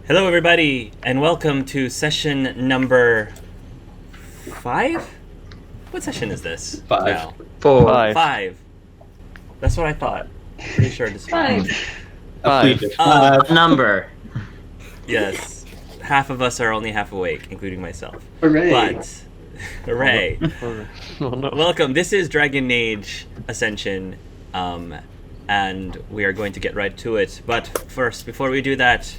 Hello, everybody, and welcome to session number 5? What session is this? Five. Now? 4. 5. That's what I thought. Pretty sure it is 5. A fleet of Five. five. Number. Yes. Half of us are only half awake, including myself. Hooray. But, hooray. Oh, no. Welcome. This is Dragon Age Ascension, and we are going to get right to it. But first, before we do that,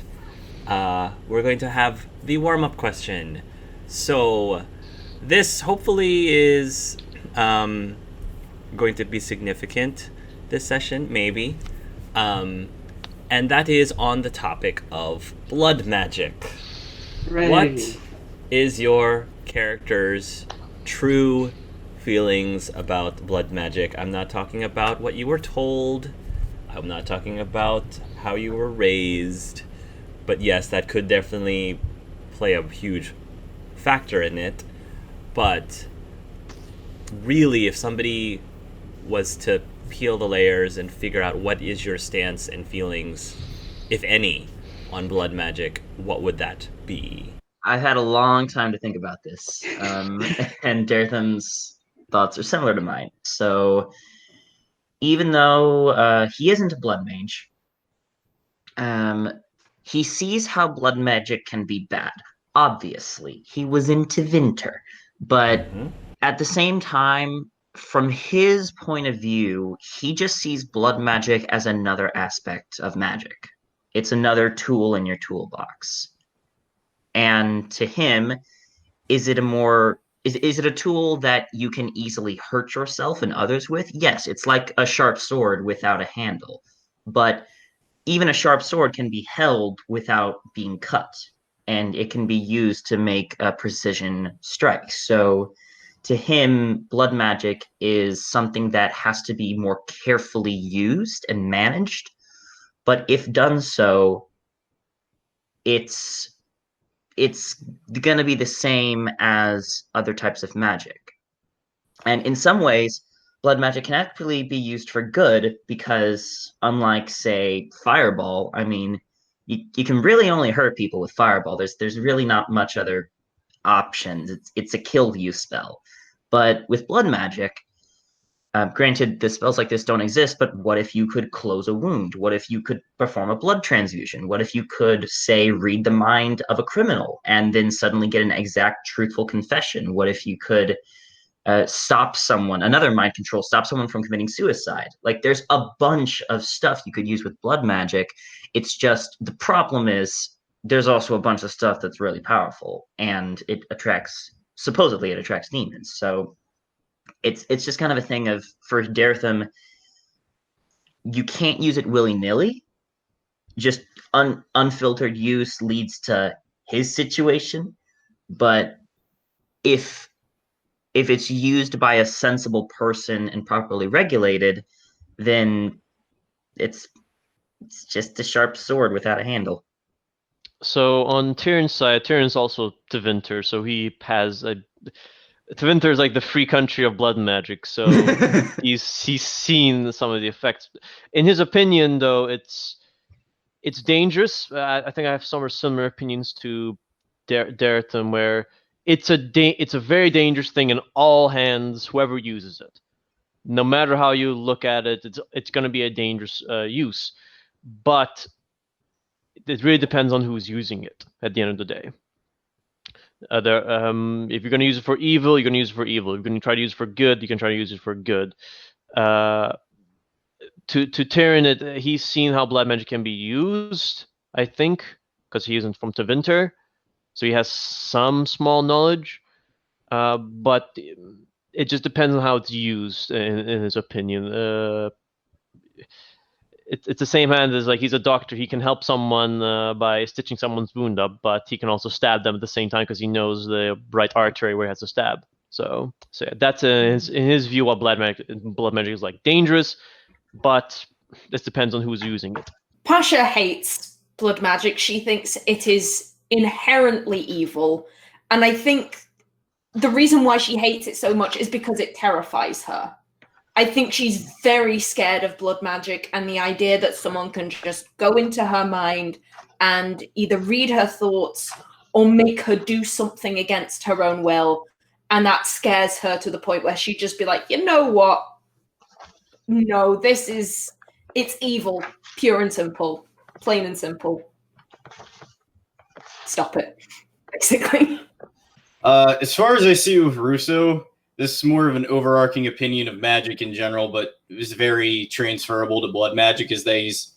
we're going to have the warm-up question. So, this hopefully is going to be significant this session, maybe. And that is on the topic of blood magic. Hooray. What is your character's true feelings about blood magic? I'm not talking about what you were told. I'm not talking about how you were raised. But yes, that could definitely play a huge factor in it. But really, if somebody was to peel the layers and figure out what is your stance and feelings, if any, on blood magic, what would that be? I've had a long time to think about this, and Dartham's thoughts are similar to mine. So, even though he isn't a blood mage, he sees how blood magic can be bad. Obviously, he was into Winter, but at the same time, from his point of view, he just sees blood magic as another aspect of magic. It's another tool in your toolbox. And to him, is it a tool that you can easily hurt yourself and others with? Yes, it's like a sharp sword without a handle. But even a sharp sword can be held without being cut, and it can be used to make a precision strike. So to him, blood magic is something that has to be more carefully used and managed. But if done so, it's going to be the same as other types of magic. And in some ways, blood magic can actually be used for good because, unlike, say, fireball, I mean, you can really only hurt people with fireball. There's really not much other options. It's a kill you spell. But with blood magic, granted, the spells like this don't exist, but what if you could close a wound? What if you could perform a blood transfusion? What if you could, say, read the mind of a criminal and then suddenly get an exact, truthful confession? What if you could stop someone, another mind control, stop someone from committing suicide? Like, there's a bunch of stuff you could use with blood magic. It's just, the problem is, there's also a bunch of stuff that's really powerful, and supposedly it attracts demons. So it's just kind of a thing of, for Dartham, you can't use it willy-nilly. Just unfiltered use leads to his situation. But if it's used by a sensible person and properly regulated, then it's just a sharp sword without a handle. So on Tyrion's side, Tyrion's also Tevinter, so he has a... Tevinter is like the free country of blood magic, so he's seen some of the effects. In his opinion, though, it's dangerous. I think I have some similar opinions to Dartham, where it's a very dangerous thing in all hands, whoever uses it. No matter how you look at it, it's going to be a dangerous use. But it really depends on who's using it at the end of the day. If you're going to use it for evil, you're going to use it for evil. If you're going to try to use it for good, you can try to use it for good. To Tyrion, he's seen how blood magic can be used, I think, because he isn't from Tevinter, so he has some small knowledge. But it just depends on how it's used, in his opinion. It's the same hand as, like, he's a doctor. He can help someone by stitching someone's wound up, but he can also stab them at the same time because he knows the right artery where he has to stab. So yeah, that's in his view what blood magic is, like, dangerous, but this depends on who's using it. Pasha hates blood magic. She thinks it is inherently evil, and I think the reason why she hates it so much is because it terrifies her. I think she's very scared of blood magic and the idea that someone can just go into her mind and either read her thoughts or make her do something against her own will. And that scares her to the point where she'd just be like, you know what? No, it's evil, pure and simple, plain and simple. Stop it, basically. As far as I see with Russo, this is more of an overarching opinion of magic in general, but it was very transferable to blood magic, is that he's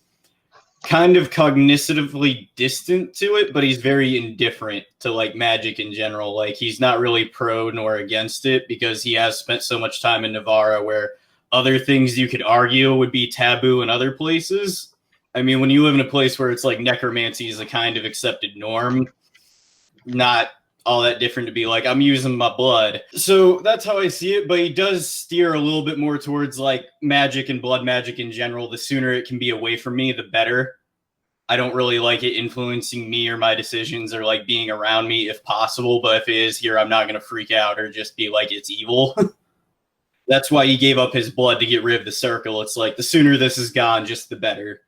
kind of cognitively distant to it, but he's very indifferent to like magic in general. Like he's not really pro nor against it because he has spent so much time in Navarra where other things you could argue would be taboo in other places. I mean, when you live in a place where it's like necromancy is a kind of accepted norm, not all that different to be like, I'm using my blood. So that's how I see it, but he does steer a little bit more towards like magic and blood magic in general. The sooner it can be away from me, the better. I don't really like it influencing me or my decisions or like being around me if possible, but if it is here, I'm not going to freak out or just be like, it's evil. That's why he gave up his blood to get rid of the circle. It's like, the sooner this is gone, just the better.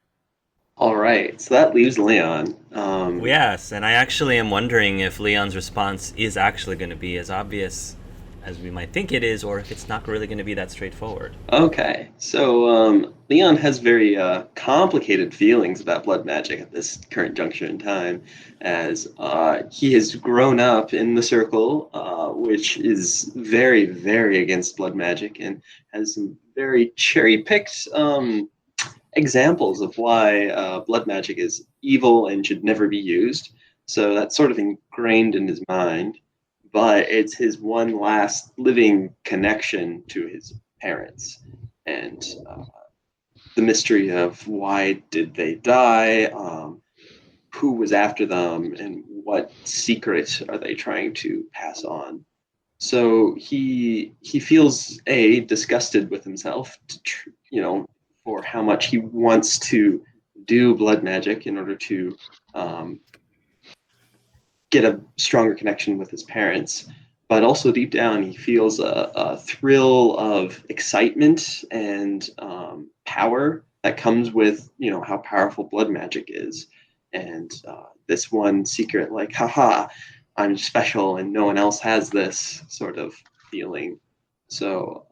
All right, so that leaves Leon. Yes, and I actually am wondering if Leon's response is actually going to be as obvious as we might think it is, or if it's not really going to be that straightforward. Okay, so Leon has very complicated feelings about blood magic at this current juncture in time, as he has grown up in the circle, which is very, very against blood magic, and has some very cherry-picked examples of why blood magic is evil and should never be used. So that's sort of ingrained in his mind, but it's his one last living connection to his parents. And the mystery of why did they die, who was after them, and what secret are they trying to pass on. So he feels disgusted with himself, for how much he wants to do blood magic in order to get a stronger connection with his parents. But also deep down, he feels a thrill of excitement and power that comes with, how powerful blood magic is. And this one secret, like, haha, I'm special and no one else has this sort of feeling. So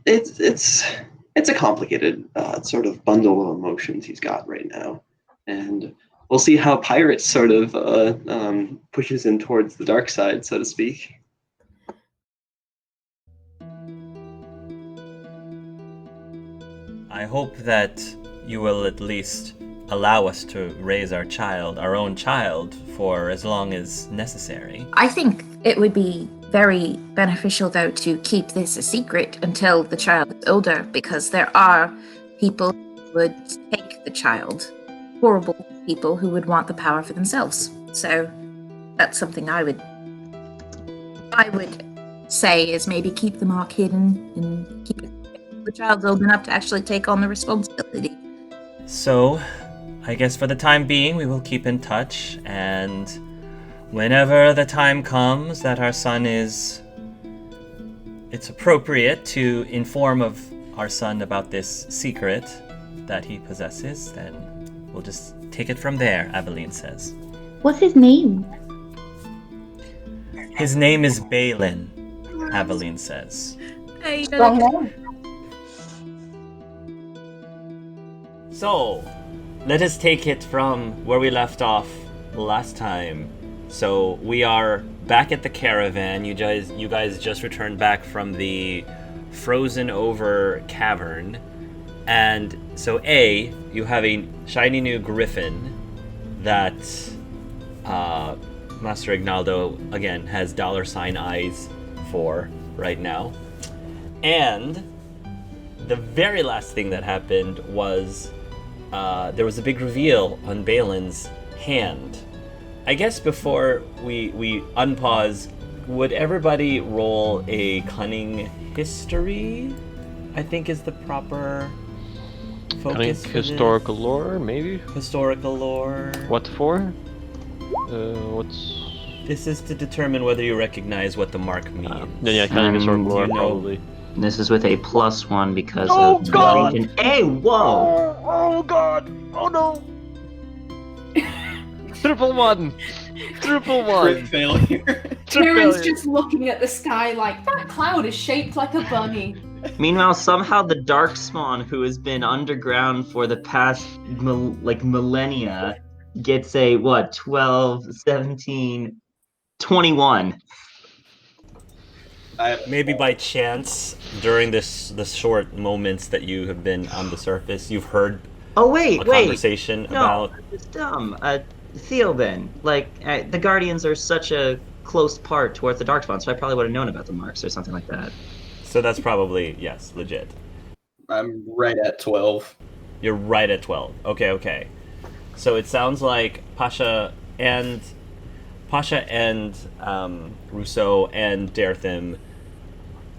it's a complicated sort of bundle of emotions he's got right now, and we'll see how Pirates sort of pushes him towards the dark side, so to speak. I hope that you will at least allow us to raise our own child, for as long as necessary. I think it would be very beneficial, though, to keep this a secret until the child is older, because there are people who would take the child, horrible people who would want the power for themselves. So that's something I would say is maybe keep the mark hidden and keep it the child's old enough to actually take on the responsibility. So, I guess for the time being, we will keep in touch, and whenever the time comes that our son it's appropriate to inform of our son about this secret that he possesses, then we'll just take it from there, Aveline says. What's his name? His name is Balen, Aveline says. Hey, Strong name. So, let us take it from where we left off last time. So we are back at the caravan. You guys just returned back from the frozen over cavern. And so you have a shiny new griffin that Master Ignaldo, again, has $ eyes for right now. And the very last thing that happened was there was a big reveal on Balen's hand. I guess before we unpause, would everybody roll a cunning history? I think is the proper focus. Cunning historical lore, maybe? Historical lore. What for? What's... This is to determine whether you recognize what the mark means. Yeah, cunning historical lore, you know- probably. This is with a +1 because Oh, of God! region A. Whoa! Oh God! Oh no! Triple one. Triple Crit one. failure. Tyrion's just looking at the sky like, that cloud is shaped like a bunny. Meanwhile, somehow the Darkspawn, who has been underground for the past millennia, gets a 12, 17, 21. Maybe by chance, during the short moments that you have been on the surface, you've heard Oh wait. conversation No, about. it's dumb. Theoben, the Guardians are such a close part towards the Darkspawn, so I probably would have known about the marks or something like that. So that's probably, yes, legit. I'm right at 12. You're right at 12. Okay. So it sounds like Pasha and Rousseau and Darethim,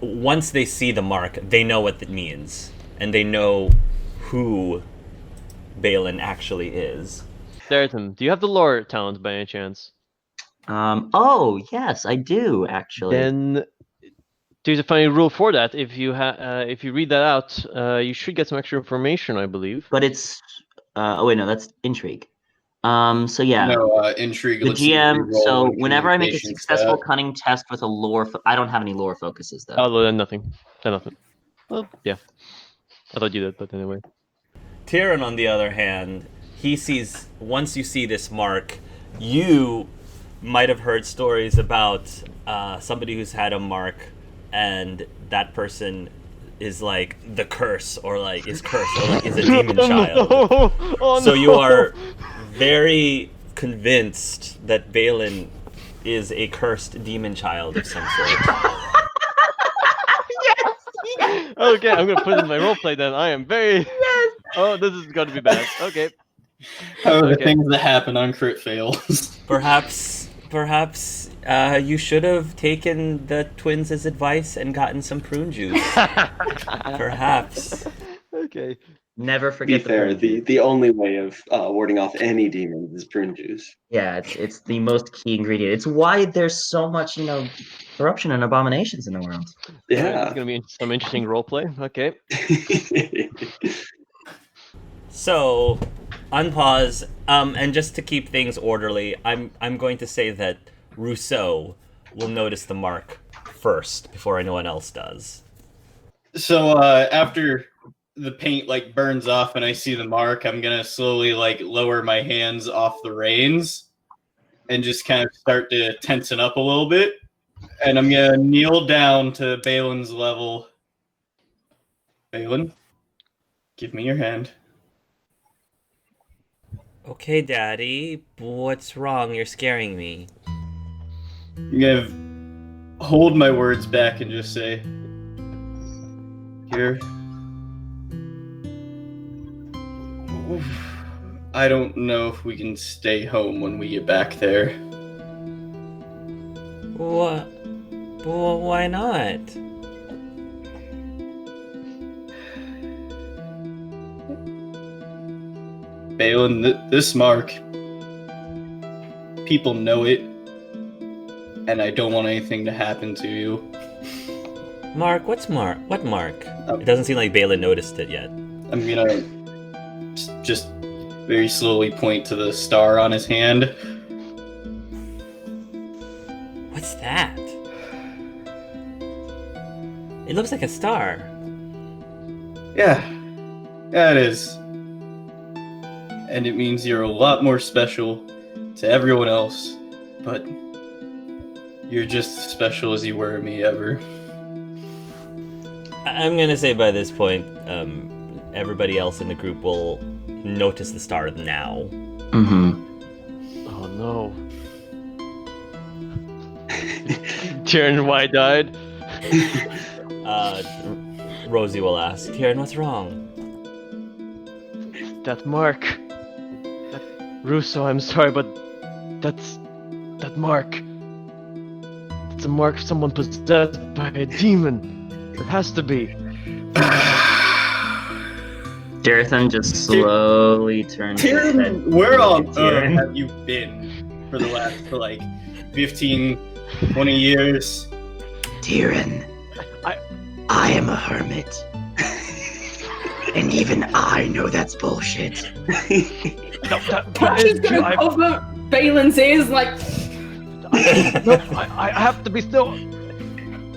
once they see the mark, they know what it means, and they know who Balen actually is. Darethim, do you have the lore talent by any chance? Oh yes, I do actually. Then there's a funny rule for that. If you read that out, you should get some extra information, I believe. But it's oh wait, no, that's intrigue. So yeah. No, intrigue. The let's see if we GM. roll So on whenever I make a communication successful stat. cunning test with a lore, I don't have any lore focuses though. Oh, then nothing. Then nothing. Well, yeah. I thought you did, but anyway. Tyrion, on the other hand, he sees, once you see this mark, you might have heard stories about somebody who's had a mark, and that person is like the curse, or like is cursed, or like is a demon child. Oh, So no. you are very convinced that Balen is a cursed demon child of some sort. Okay, I'm gonna put in my roleplay then. I am very. Yes. Oh, this is gonna be bad. Okay. Oh, the Okay. things that happen on crit fails. Perhaps you should have taken the twins' advice and gotten some prune juice. Perhaps. Okay. Never To be forget fair, the the only way of warding off any demons is prune juice. yeah, it's the most key ingredient. It's why there's so much corruption and abominations in the world. It's Yeah. gonna be some interesting roleplay. Okay. So, unpause. And just to keep things orderly, I'm going to say that Rousseau will notice the mark first before anyone else does. So after the paint burns off and I see the mark, I'm gonna slowly lower my hands off the reins and just kind of start to tensen up a little bit. And I'm gonna kneel down to Balen's level. Balen, give me your hand. Okay, Daddy, what's wrong? You're scaring me. I'm gonna hold my words back and just say, here. I don't know if we can stay home when we get back there. What? Well, why not? Balen, this mark, people know it, and I don't want anything to happen to you. Mark, what's Mark? What Mark? It doesn't seem like Balen noticed it yet. I'm gonna just very slowly point to the star on his hand. What's that? It looks like a star. Yeah, it is. And it means you're a lot more special to everyone else, but you're just as special as you were to me ever. I'm gonna say by this point, everybody else in the group will notice the star now. Mm-hmm. Oh no. Tyrion, why died? Rosie will ask, Tyrion, what's wrong? That mark. Russo, I'm sorry, but that mark. It's a mark of someone possessed by a demon. It has to be. Darethim just slowly turns his head. Tyrion, where on Tyrion. earth have you been for the last 15, 20 years? Tyrion, I am a hermit. And even I know that's bullshit. No, that She's is gonna true. cover Balen's ears like. Nope, I have to be still.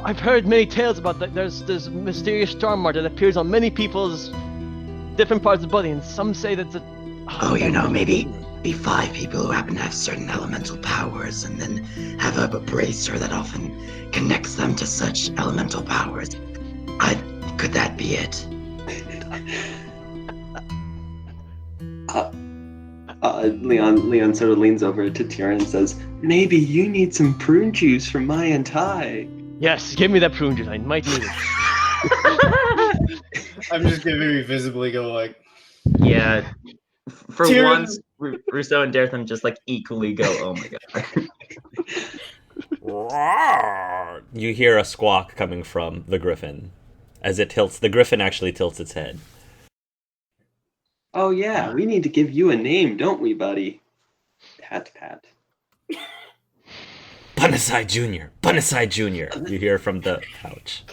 I've heard many tales about that. There's this mysterious storm mark that appears on many people's different parts of the body, and some say that's a. Oh, maybe be 5 people who happen to have certain elemental powers, and then have a bracer that often connects them to such elemental powers. Could that be it? Leon sort of leans over to Tira and says, "Maybe you need some prune juice from my and Ty." Yes, give me that prune juice. I might need it. I'm just gonna very visibly go like, Yeah. For Tyrion- once, Rousseau and Dartham just like equally go, oh my god. You hear a squawk coming from the griffin. As it tilts, the griffin actually tilts its head. Oh yeah, we need to give you a name, don't we, buddy? Pat Pat. Bunasai Jr. Bunasai Jr. You hear from the couch.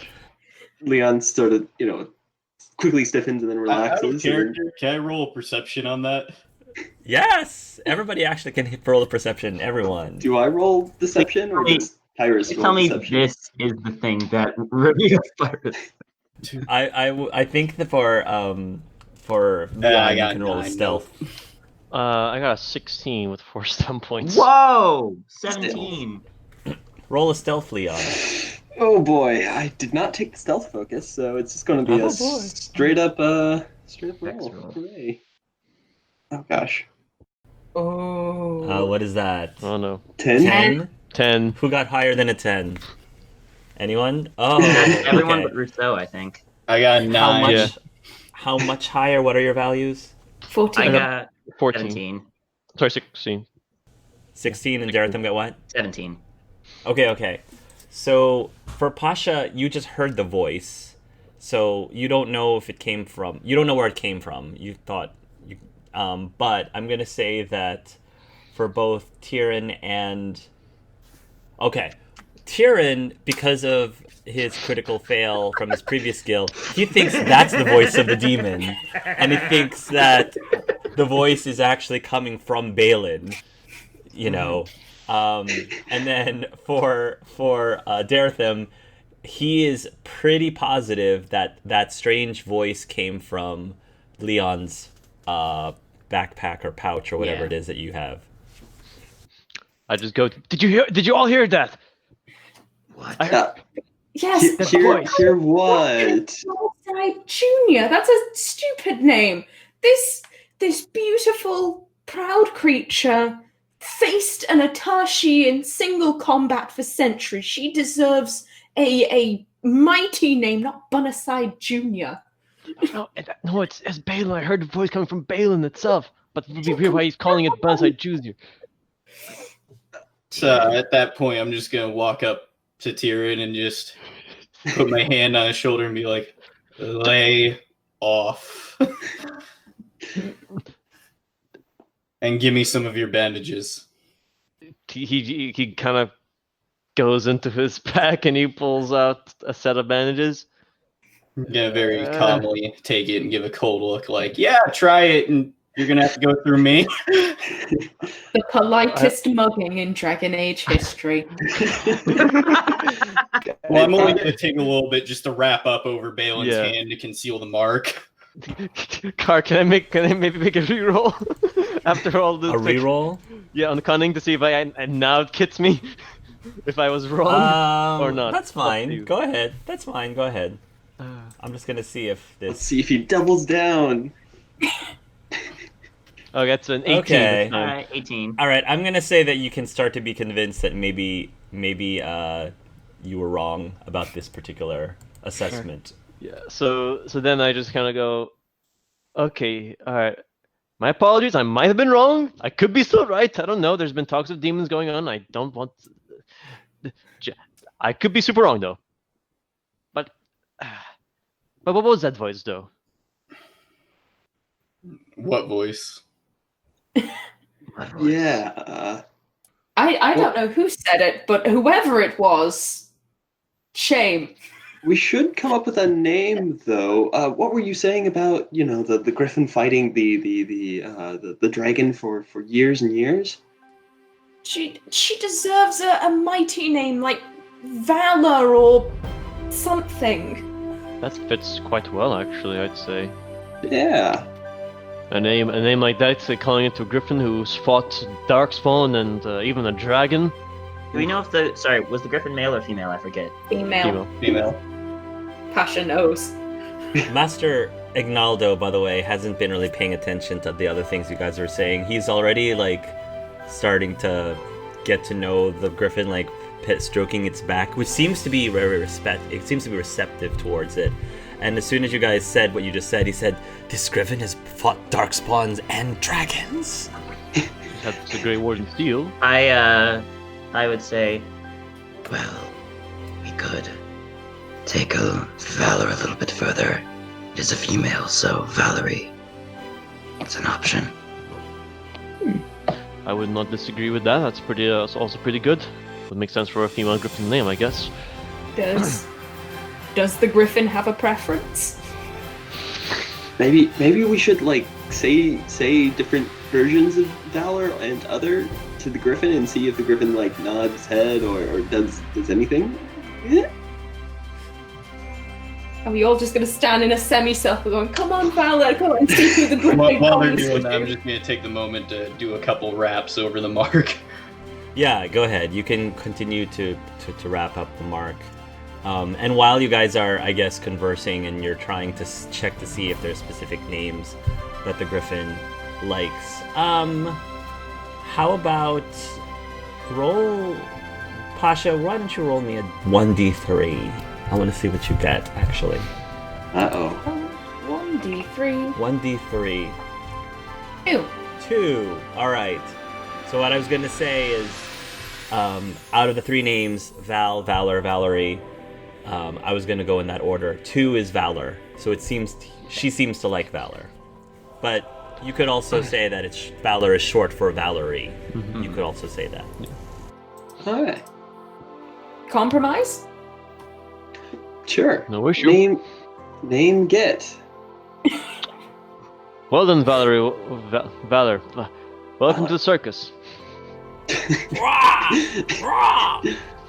Leon sort of, quickly stiffens and then out relaxes. of and then- character, can I roll a perception on that? Yes! Everybody actually can roll a perception. Everyone. Do I roll deception or does Tyrus roll Tell me deception? this is the thing that reveals Pirates. I think that for Leon, I you got can roll a 9, stealth. I got a 16 with 4 stun points. Whoa! 17. Roll a stealth, Leon. Oh boy, I did not take the stealth focus, so it's just going to be Oh, a boy. straight up roll. roll. Hooray. Oh gosh. Oh. What is that? Oh no. 10? 10? 10. Who got higher than a 10? Anyone? Oh, Everyone okay. but Rousseau, I think. I got 9. How much? Yeah. How much higher? What are your values? 14. I got 14. 17. Sorry, 16. 16, and Dartham got what? 17. Okay. So for Pasha, you just heard the voice, so you don't know if it came from. You don't know where it came from. You thought, but I'm gonna say that for both Tyrion and Tyrion, because of his critical fail from his previous skill, he thinks that's the voice of the demon, and he thinks that the voice is actually coming from Balen. And then for Dartham, he is pretty positive that that strange voice came from Leon's backpack or pouch or whatever it is that you have. I just go, did you all hear that? What? Yes. Hear what? Northside Junior. That's a stupid name. This beautiful, proud creature faced an Atashi in single combat for centuries. She deserves a mighty name, not Bunaside Jr. No, it's Balen. I heard the voice coming from Balen itself. But it would be weird why he's calling it Bunaside Jr. So at that point, I'm just gonna walk up to Tyrion and just put my hand on his shoulder and be like, "Lay off." And give me some of your bandages. He kind of goes into his pack and he pulls out a set of bandages. I'm gonna very calmly take it and give a cold look like, yeah, try it, and you're gonna have to go through me. The politest mugging in Dragon Age history. Well, I'm only gonna take a little bit just to wrap up over Balen's Yeah. hand to conceal the mark. Car, can I maybe make a reroll after all this? A reroll? Yeah, on the cunning to see if and now it kits me if I was wrong or not. That's Up to fine. you. Go ahead. That's fine. Go ahead. I'm just gonna see if Let's this. see if he doubles down. Oh, that's an 18. Okay. this time. 18. All right. I'm gonna say that you can start to be convinced that maybe you were wrong about this particular assessment. Yeah. So then I just kind of go, okay, all right. My apologies. I might have been wrong. I could be still right. I don't know. There's been talks of demons going on. I don't want. I could be super wrong though. But what was that voice though? What voice? What voice? Yeah. I don't know who said it, but whoever it was, shame. We should come up with a name, though. What were you saying about, the griffin fighting the dragon for years and years? She deserves a mighty name like Valor or something. That fits quite well, actually, I'd say. Yeah. A name like that, calling it to a griffin who's fought Darkspawn and even a dragon. Do we know if was the griffin male or female? I forget. Female. Female. Pasha knows. Master Ignaldo, by the way, hasn't been really paying attention to the other things you guys are saying. He's already like starting to get to know the griffin, like stroking its back, which seems to be it seems to be receptive towards it. And as soon as you guys said what you just said, he said, "This griffin has fought darkspawns and dragons." That's a great word in steel. I would say, Well, we could take Valor a little bit further. It is a female, so Valerie. It's an option. I would not disagree with that. That's pretty. That's also pretty good. Would make sense for a female griffin name, I guess. Does the griffin have a preference? Maybe we should like say different versions of Valor and other to the griffin and see if the griffin like nods his head or does anything. Yeah. Are we all just going to stand in a semicircle going, "Come on, Valor, come on, see who the griffin While they're comes doing that, to?" I'm just going to take the moment to do a couple raps over the mark. Yeah, go ahead. You can continue to wrap up the mark. And while you guys are, I guess, conversing and you're trying to check to see if there's specific names that the griffin likes, how about roll... Pasha, why don't you roll me a 1d3? I want to see what you get, actually. Uh-oh. 1d3. 1d3. 2. 2. All right. So what I was going to say is, out of the 3 names, Val, Valor, Valerie, I was going to go in that order. 2 is Valor, so she seems to like Valor. But you could also say that Valor is short for Valerie. Mm-hmm. You could also say that. Yeah. All right. Compromise? Sure. No issue. Name get. Well then, Valor. Welcome to the circus.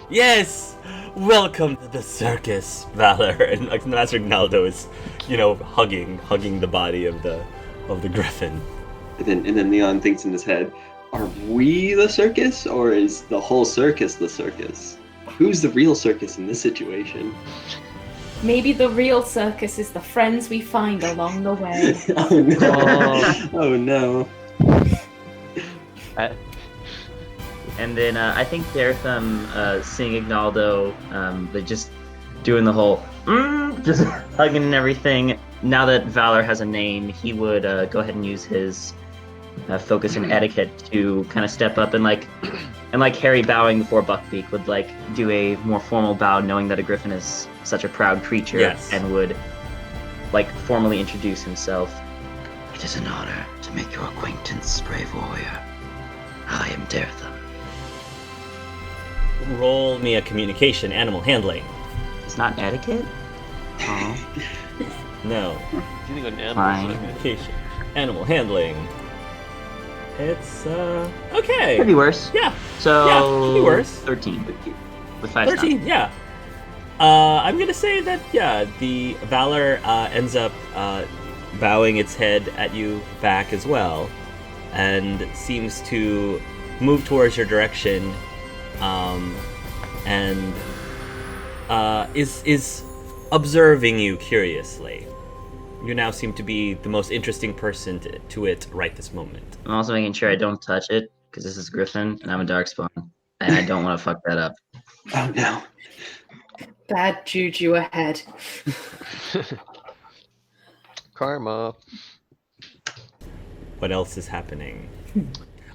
Yes! Welcome to the circus, Valor. And like Master Ignaldo is, hugging the body of the griffin. And then Leon thinks in his head, are we the circus or is the whole circus the circus? Who's the real circus in this situation? Maybe the real circus is the friends we find along the way. Oh no. Oh no. and then I think Daretham, seeing Ignaldo, they're just doing the whole, just hugging and everything. Now that Valor has a name, he would go ahead and use his focus and etiquette to kind of step up and like Harry bowing before Buckbeak would like do a more formal bow, knowing that a griffin is such a proud creature, yes. And would like formally introduce himself. It is an honor to make your acquaintance, brave warrior. I am Daretham. Roll me a communication, animal handling. It's not etiquette? Oh. No. Do you think an animal Fine. Communication, animal handling. It's okay. Could be worse. Yeah. So Yeah, could be worse. 13 with 5 13. stops. Yeah. I'm gonna say that the Valor ends up bowing its head at you back as well, and seems to move towards your direction, and is observing you curiously. You now seem to be the most interesting person to it right this moment. I'm also making sure I don't touch it because this is Griffin and I'm a Darkspawn, and I don't want to fuck that up. Oh no. Bad juju ahead. Karma. What else is happening?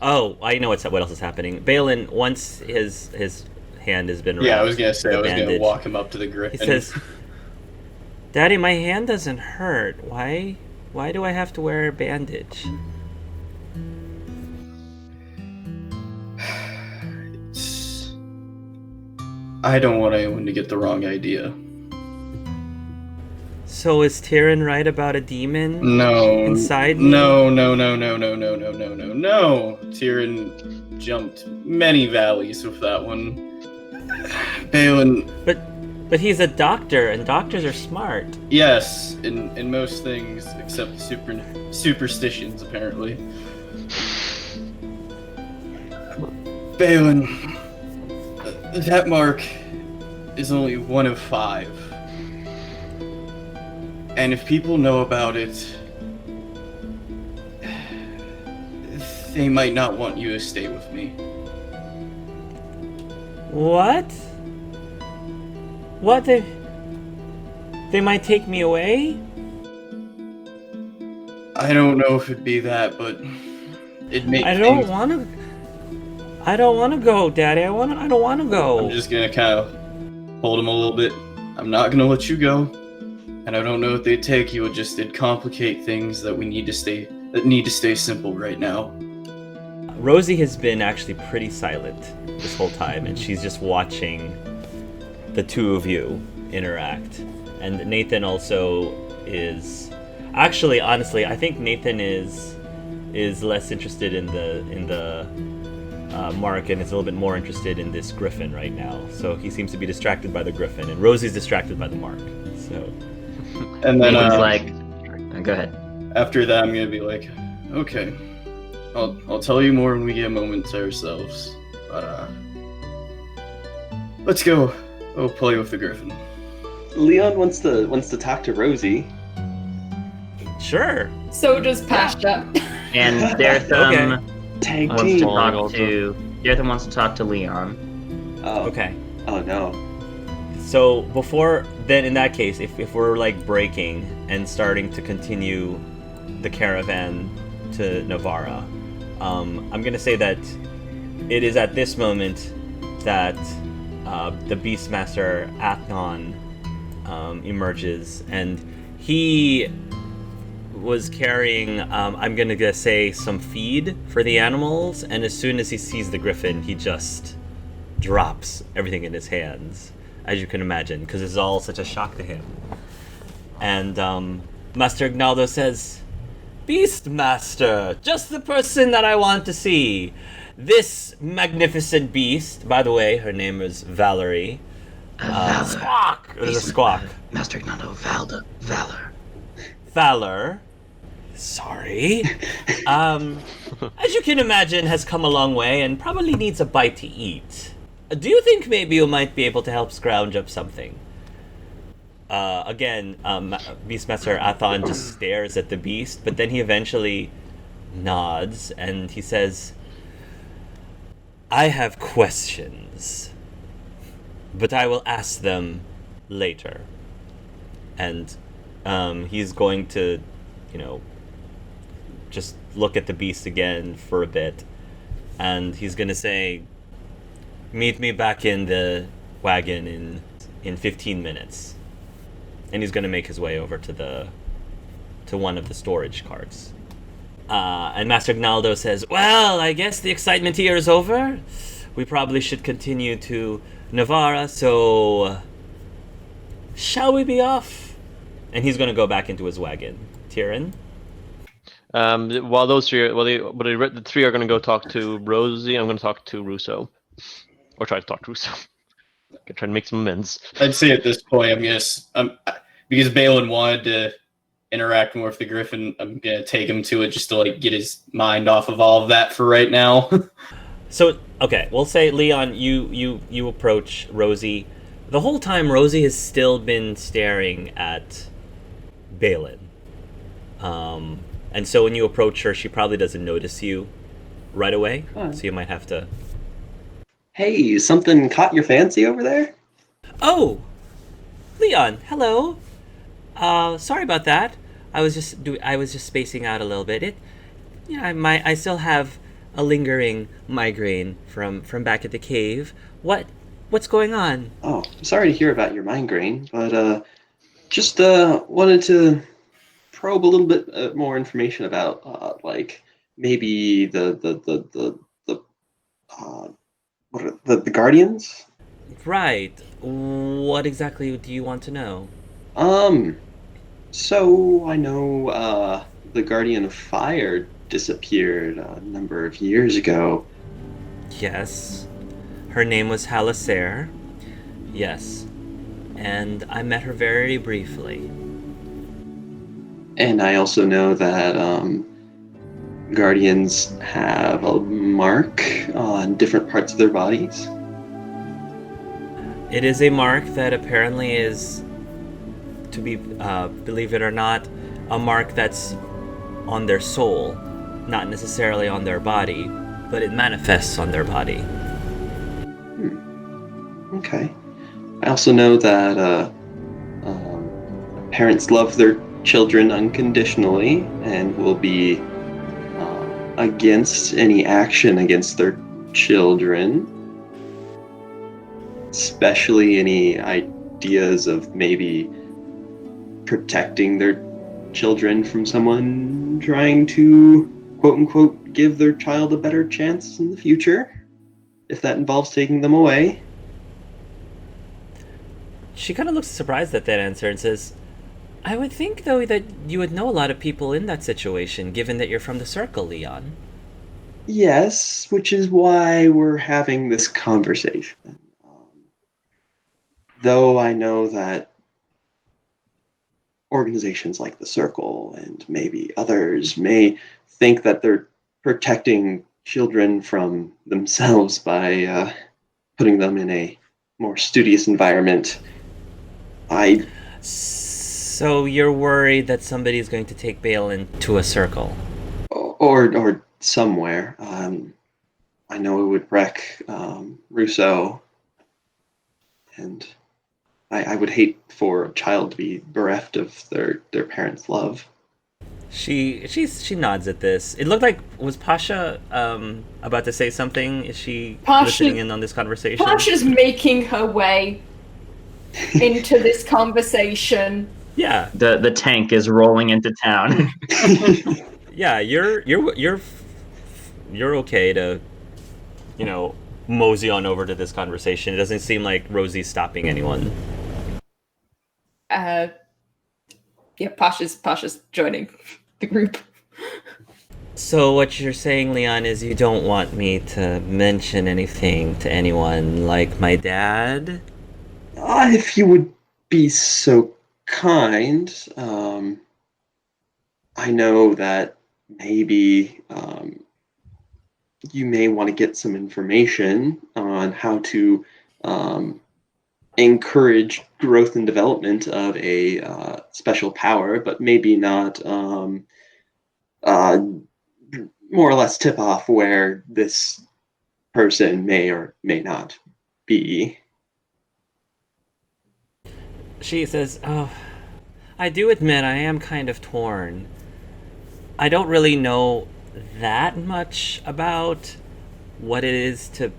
Oh, I know what else is happening. Balen, once his hand has been Yeah, I wrapped was gonna say with I was gonna bandage, walk him up to the he griffin. says, "Daddy, my hand doesn't hurt. Why do I have to wear a bandage?" I don't want anyone to get the wrong idea. So is Tyrion right about a demon? No. Inside me? No. Tyrion jumped many valleys with that one. Balen, But he's a doctor, and doctors are smart. yes, in most things except superstitions, apparently. Balen, that mark is only one of 5. And if people know about it, they might not want you to stay with me. What? What? They might take me away? I don't know if it'd be that, but it makes I don't want to. I don't want to go, Daddy. I don't want to go. I'm just gonna kind of hold him a little bit. I'm not gonna let you go, and I don't know if they'd take you. It'd complicate things that need to stay simple right now. Rosie has been actually pretty silent this whole time, and she's just watching the two of you interact. And Nathan also is actually, honestly, I think Nathan is less interested in the Mark, and is a little bit more interested in this griffin right now. So he seems to be distracted by the griffin, and Rosie's distracted by the Mark. So, And then Nathan's like, go ahead. after that, I'm gonna be like, okay, I'll tell you more when we get a moment to ourselves. But let's go. We'll play with the griffin. Leon wants to talk to Rosie. sure. So does Pasha. And Daretham Tag wants to team. talk to Daretham wants to talk to Leon. Oh. Okay. Oh no. So before then, in that case, if we're like breaking and starting to continue the caravan to Navarra, I'm gonna say that it is at this moment that the Beastmaster Athon emerges, and he was carrying, I'm gonna say, some feed for the animals, and as soon as he sees the griffin, he just drops everything in his hands, as you can imagine, because it's all such a shock to him. And Master Ignaldo says, "Beastmaster, just the person that I want to see. This magnificent beast," by the way, her name is Valerie. Valor. Squawk! There's a squawk. Master Ignaldo, Valor. Valor. Sorry. As you can imagine, has come a long way and probably needs a bite to eat. Do you think maybe you might be able to help scrounge up something? Again, Beastmaster Athon just stares at the beast, but then he eventually nods and he says, "I have questions, but I will ask them later." And he's going to, just look at the beast again for a bit, and he's going to say, "Meet me back in the wagon in 15 minutes." And he's going to make his way over to one of the storage carts. And Master Ignaldo says, "Well, I guess the excitement here is over. We probably should continue to Navarra, so shall we be off?" And he's going to go back into his wagon. Tyrion? While the three are going to go talk to Rosie, I'm going to talk to Russo. Or try to talk to Russo. Try to make some amends. I'd say at this point, because Balen wanted to interact more with the griffin, I'm gonna take him to it just to get his mind off of all of that for right now. So, okay, we'll say, Leon, you approach Rosie. The whole time, Rosie has still been staring at Balen. And so when you approach her, she probably doesn't notice you right away. Huh. So you might have to... Hey, something caught your fancy over there? Oh! Leon, hello! Sorry about that. I was just spacing out a little bit. I still have a lingering migraine from back at the cave. What's going on? Oh, I'm sorry to hear about your migraine, but just wanted to probe a little bit more information about maybe the Guardians. Right. What exactly do you want to know? So I know the Guardian of Fire disappeared a number of years ago. Yes. Her name was Halasair. Yes. And I met her very briefly. And I also know that Guardians have a mark on different parts of their bodies. It is a mark that apparently is, to be, believe it or not, a mark that's on their soul, not necessarily on their body, but it manifests on their body. Okay. I also know that parents love their children unconditionally and will be against any action against their children, especially any ideas of maybe protecting their children from someone trying to quote unquote give their child a better chance in the future, if that involves taking them away. She kind of looks surprised at that answer and says, I would think, though, that you would know a lot of people in that situation, given that you're from the Circle, Leon. Yes, which is why we're having this conversation. Though I know that organizations like the Circle and maybe others may think that they're protecting children from themselves by putting them in a more studious environment. So you're worried that somebody's going to take Balen to a Circle? Or somewhere. I know it would wreck Rousseau, and I would hate for a child to be bereft of their parents' love. She nods at this. It looked like, was Pasha about to say something? Is she listening in on this conversation? Pasha's making her way into this conversation. Yeah. The tank is rolling into town. Yeah, you're okay to, mosey on over to this conversation. It doesn't seem like Rosie's stopping anyone. Yeah, Pasha's joining the group. So what you're saying, Leon, is you don't want me to mention anything to anyone, like my dad? If you would be so kind. I know that maybe you may want to get some information on how to encourage growth and development of a special power, but maybe not more or less tip off where this person may or may not be. She says, oh, I do admit I am kind of torn. I don't really know that much about what it is to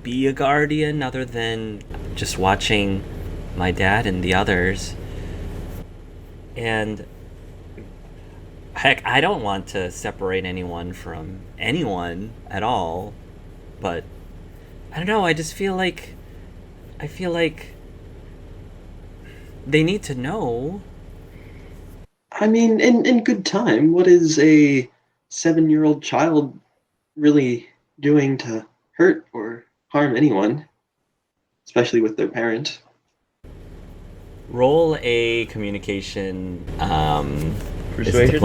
be a guardian other than just watching my dad and the others. And heck, I don't want to separate anyone from anyone at all, but I don't know, I just feel like they need to know. I mean, in good time, what is a 7-year-old child really doing to hurt or harm anyone, especially with their parent? Roll a communication Persuasion?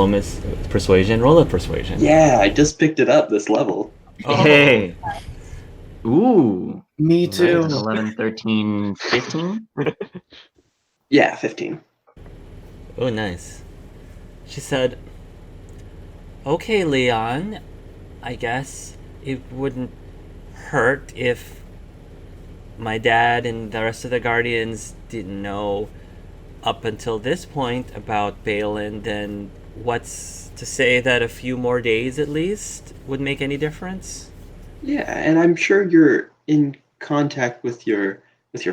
persuasion. Roll a persuasion. Yeah, I just picked it up this level. Oh. Hey. Ooh. Me too. 11, 13, 15? Yeah, 15. Oh, nice. She said, okay, Leon, I guess it wouldn't hurt if my dad and the rest of the Guardians didn't know up until this point about Balen. Then what's to say that a few more days at least would make any difference? Yeah, and I'm sure you're in contact with your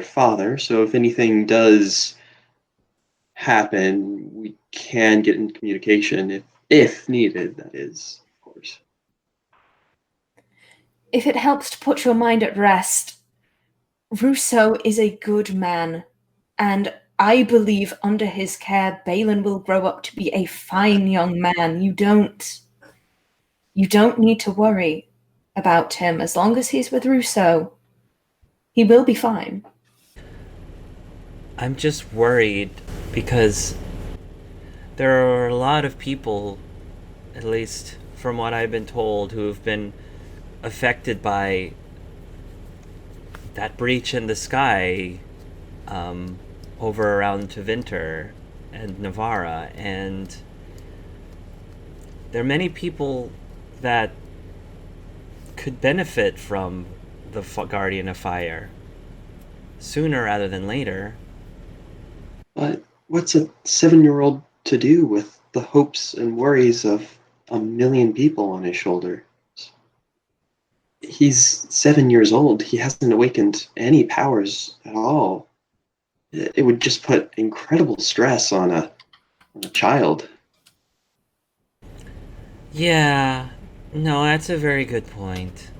father, so if anything does happen, we can get in communication if needed, that is, of course. If it helps to put your mind at rest, Rousseau is a good man, and I believe under his care, Balen will grow up to be a fine young man. You don't need to worry about him. As long as he's with Rousseau, he will be fine. I'm just worried because there are a lot of people, at least from what I've been told, who have been affected by that breach in the sky over around Tevinter and Navarra, and there are many people that could benefit from the Guardian of Fire sooner rather than later. But what's a 7-year-old to do with the hopes and worries of 1 million people on his shoulders? He's 7 years old. He hasn't awakened any powers at all. It would just put incredible stress on a child. Yeah, no, that's a very good point.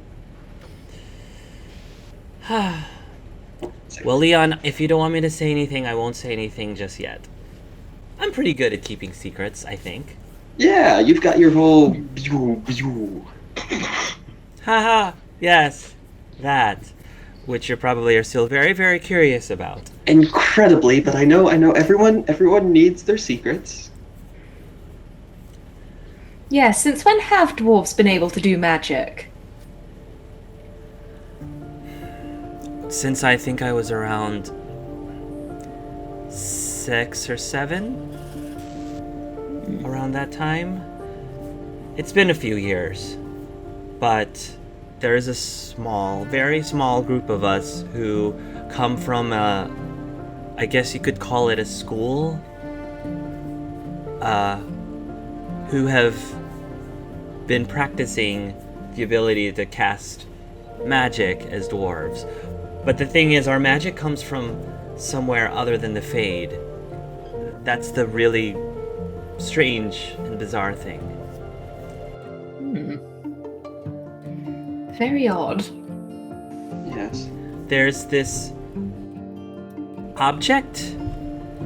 Well, Leon, if you don't want me to say anything, I won't say anything just yet. I'm pretty good at keeping secrets, I think. Yeah, you've got your whole... Haha, yes, that, which you probably are still very, very curious about. Incredibly, but I know everyone needs their secrets. Yeah, since when have dwarves been able to do magic? Since I think I was around 6 or 7, around that time. It's been a few years, but there is a small, very small group of us who come from I guess you could call it a school, who have been practicing the ability to cast magic as dwarves. But the thing is, our magic comes from somewhere other than the Fade. That's the really strange and bizarre thing. Very odd. Yes. There's this object,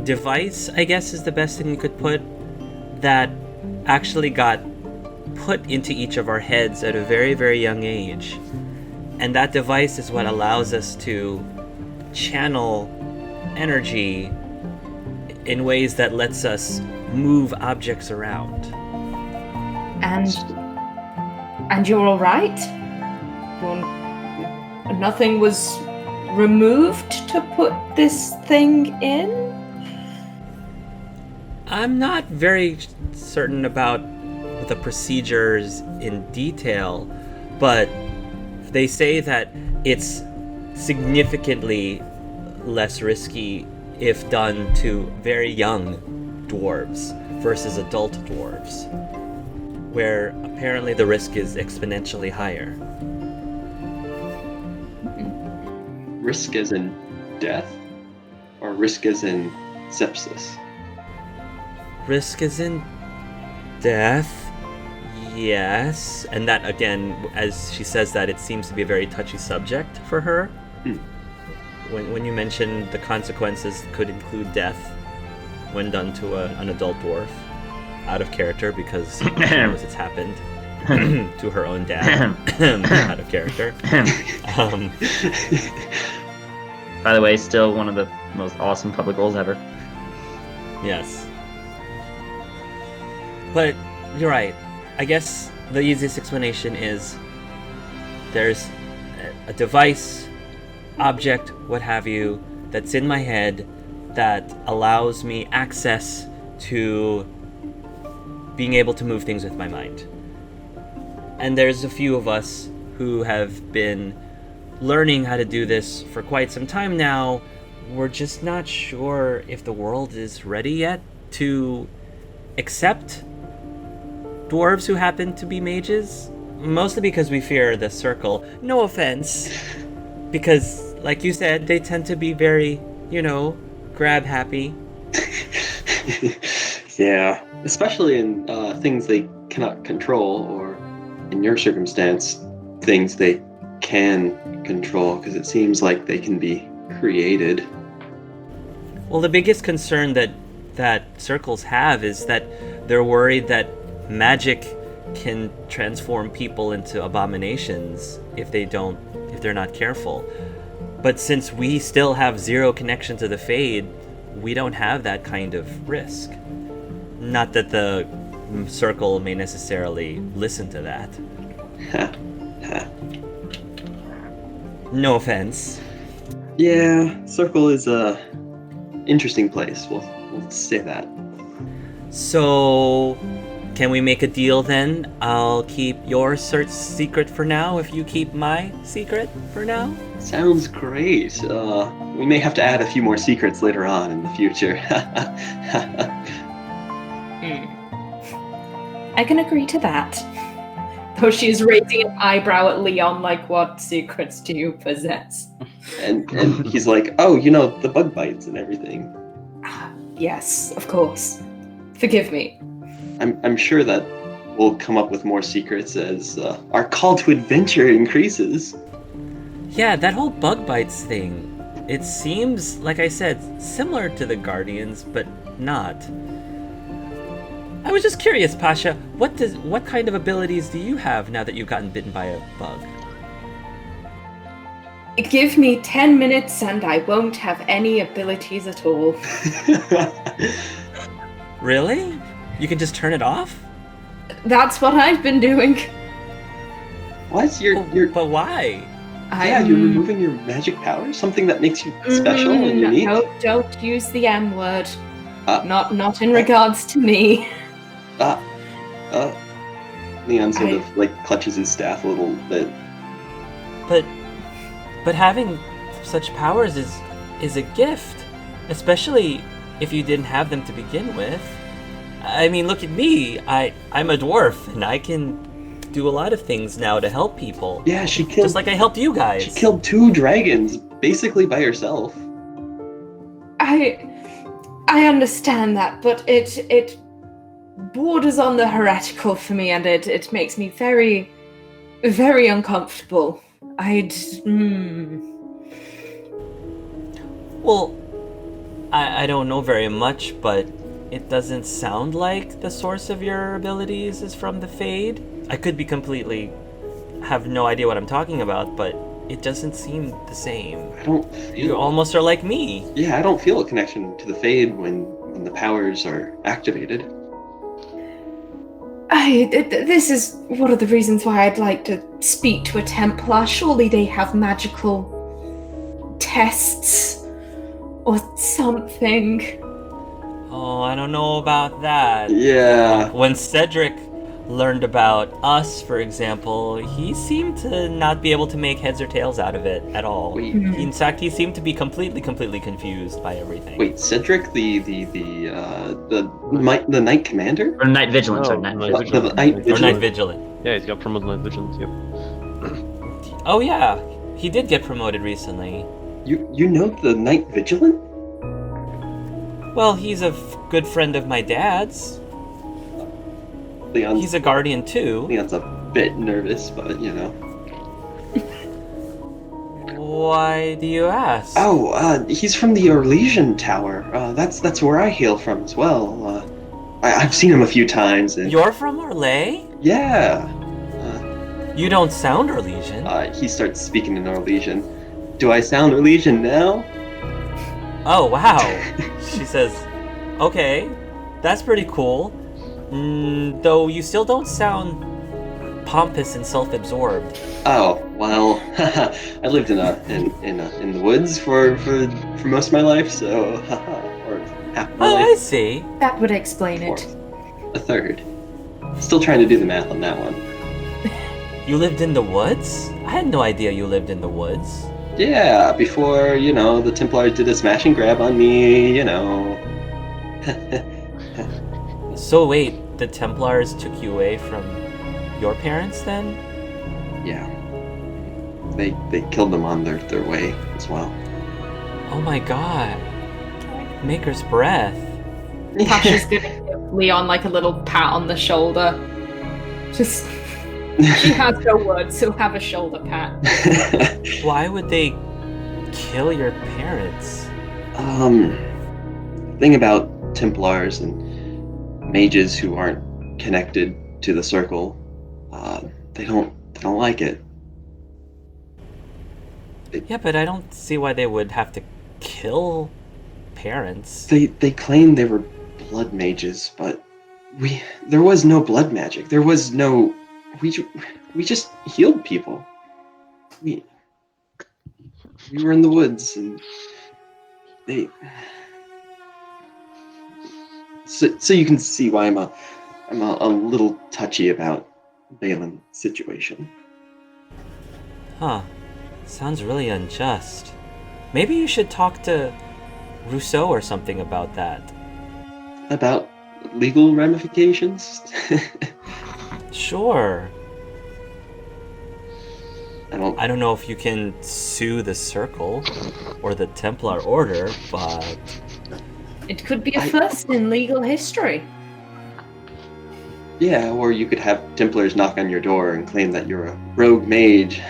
device, I guess is the best thing you could put, that actually got put into each of our heads at a very, very young age. And that device is what allows us to channel energy in ways that lets us move objects around. And you're all right? Nothing was removed to put this thing in? I'm not very certain about the procedures in detail, but they say that it's significantly less risky if done to very young dwarves versus adult dwarves, where apparently the risk is exponentially higher. Risk as in death? Or risk as in sepsis? Risk as in death, yes. And that, again, as she says that, it seems to be a very touchy subject for her. When you mention the consequences could include death when done to an adult dwarf, out of character because she knows it's happened to her own dad, out of character. By the way, still one of the most awesome public roles ever. Yes. But you're right. I guess the easiest explanation is there's a device, object, what have you, that's in my head that allows me access to being able to move things with my mind. And there's a few of us who have been learning how to do this for quite some time now. We're just not sure if the world is ready yet to accept dwarves who happen to be mages. Mostly because we fear the circle. No offense. Because, like you said, they tend to be very, grab happy. Yeah. Especially in things they cannot control, or in your circumstance, things they can control, because it seems like they can be created. Well, the biggest concern that circles have is that they're worried that magic can transform people into abominations if they're not careful. But since we still have zero connection to the Fade, we don't have that kind of risk. Not that the circle may necessarily listen to that. No offense. Yeah, Circle is a interesting place. We'll say that. So, can we make a deal then? I'll keep your search secret for now if you keep my secret for now. Sounds great. We may have to add a few more secrets later on in the future. I can agree to that. Though she's raising an eyebrow at Leon like, what secrets do you possess? And he's like, oh, the bug bites and everything. Yes, of course. Forgive me. I'm sure that we'll come up with more secrets as our call to adventure increases. Yeah, that whole bug bites thing. It seems, like I said, similar to the Guardians, but not. I was just curious, Pasha, what kind of abilities do you have now that you've gotten bitten by a bug? Give me 10 minutes and I won't have any abilities at all. Really? You can just turn it off? That's what I've been doing. What? But why? You're removing your magic powers? Something that makes you special and unique? No, don't use the M word. Not in regards to me. Leon sort of clutches his staff a little bit. But having such powers is a gift, especially if you didn't have them to begin with. I mean, look at me. I'm a dwarf, and I can do a lot of things now to help people. Yeah, she killed... Just like I helped you guys. She killed 2 dragons, basically by herself. I understand that, but it borders on the heretical for me, and it makes me very, very uncomfortable. Well, I don't know very much, but it doesn't sound like the source of your abilities is from the Fade. I could be have no idea what I'm talking about, but it doesn't seem the same. I don't feel... You almost are like me. Yeah, I don't feel a connection to the Fade when the powers are activated. This is one of the reasons why I'd like to speak to a Templar. Surely they have magical tests or something. Oh, I don't know about that. Yeah. When Cedric learned about us, for example, he seemed to not be able to make heads or tails out of it at all. Wait. In fact, he seemed to be completely confused by everything. Wait, Cedric, the Knight Commander? Or Night Vigilant, sorry, The Night Vigilant. Or Night Vigilant. Yeah, he's got promoted to Night Vigilant, yep. Oh yeah, he did get promoted recently. You know the Night Vigilant? Well, he's a good friend of my dad's. He's a guardian too. Leon's a bit nervous, but Why do you ask? Oh, he's from the Orlesian Tower. That's where I hail from as well. I've seen him a few times. And... You're from Orlais? Yeah. You don't sound Orlesian. He starts speaking in Orlesian. Do I sound Orlesian now? Oh, wow. She says, okay, that's pretty cool. Though you still don't sound pompous and self-absorbed. Oh, well, I lived in the woods for most of my life, so or half my life. I see. That would explain it. A third. Still trying to do the math on that one. You lived in the woods? I had no idea you lived in the woods. Yeah, before, the Templars did a smash and grab on me, So wait, the Templars took you away from your parents then? Yeah. They killed them on their way as well. Oh my god. Maker's breath. Tasha's gonna give Leon a little pat on the shoulder. Just... She has no words, so have a shoulder pat. Why would they kill your parents? thing about Templars and mages who aren't connected to the circle, they don't like it. Yeah, but I don't see why they would have to kill parents. They claim they were blood mages, but there was no blood magic. There was no. We just healed people. We were in the woods, and they. So you can see why I'm a little touchy about Balen's situation. Huh. Sounds really unjust. Maybe you should talk to Rousseau or something about that. About legal ramifications? Sure. I don't know if you can sue the Circle or the Templar Order, but... It could be a first in legal history. Yeah, or you could have Templars knock on your door and claim that you're a rogue mage.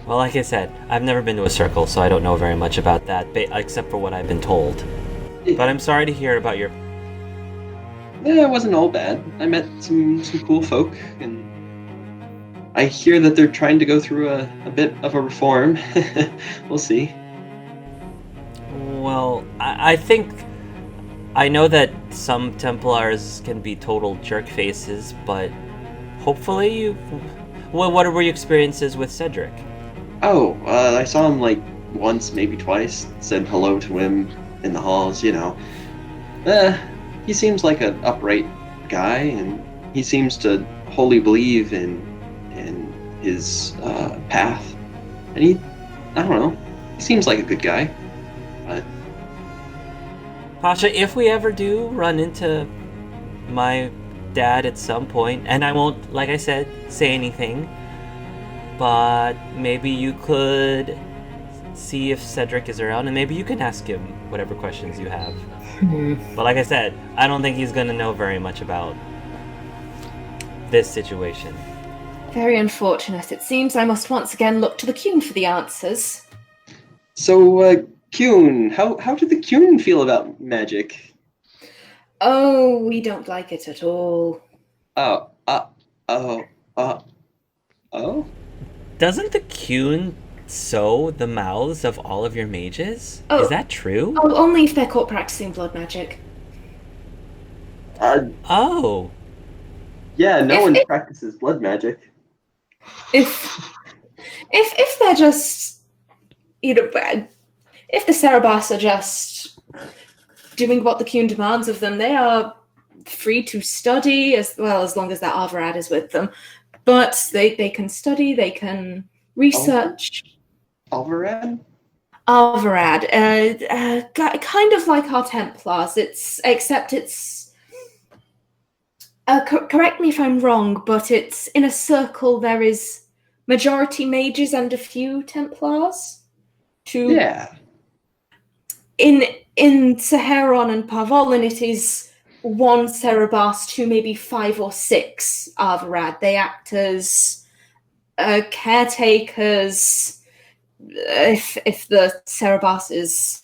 Well, like I said, I've never been to a Circle, so I don't know very much about that, except for what I've been told. But I'm sorry to hear about your... Yeah, it wasn't all bad. I met some cool folk, and I hear that they're trying to go through a bit of a reform. We'll see. Well, I think... I know that some Templars can be total jerk faces, but hopefully you... Well, what were your experiences with Cedric? Oh, I saw him like once, maybe twice. Said hello to him in the halls, you know. He seems like an upright guy, and he seems to wholly believe in his path. And I don't know, he seems like a good guy. But Pasha, if we ever do run into my dad at some point, and I won't, like I said, say anything, but maybe you could see if Cedric is around, and maybe you can ask him whatever questions you have. But like I said, I don't think he's going to know very much about this situation. Very unfortunate. It seems I must once again look to the Cune for the answers. so, Cune, how did the Cune feel about magic? Oh, we don't like it at all. Oh. Doesn't the Cune sew the mouths of all of your mages? Oh. Is that true? Oh, only if they're caught practicing blood magic. Oh. Yeah, no one practices blood magic. If they're just, you know, if the Cerebas are just doing what the Cune demands of them, they are free to study as well, as long as that Alvarad is with them. But they can study, they can research. Alvarad? Alvarad, kind of like our Templars. Except it's. Correct me if I'm wrong, but it's in a circle. There is majority mages and a few Templars. Yeah. In Saharon and Parvolin, it is one Cerebas to maybe 5 or 6 Alvarad. They act as caretakers if the Cerebas is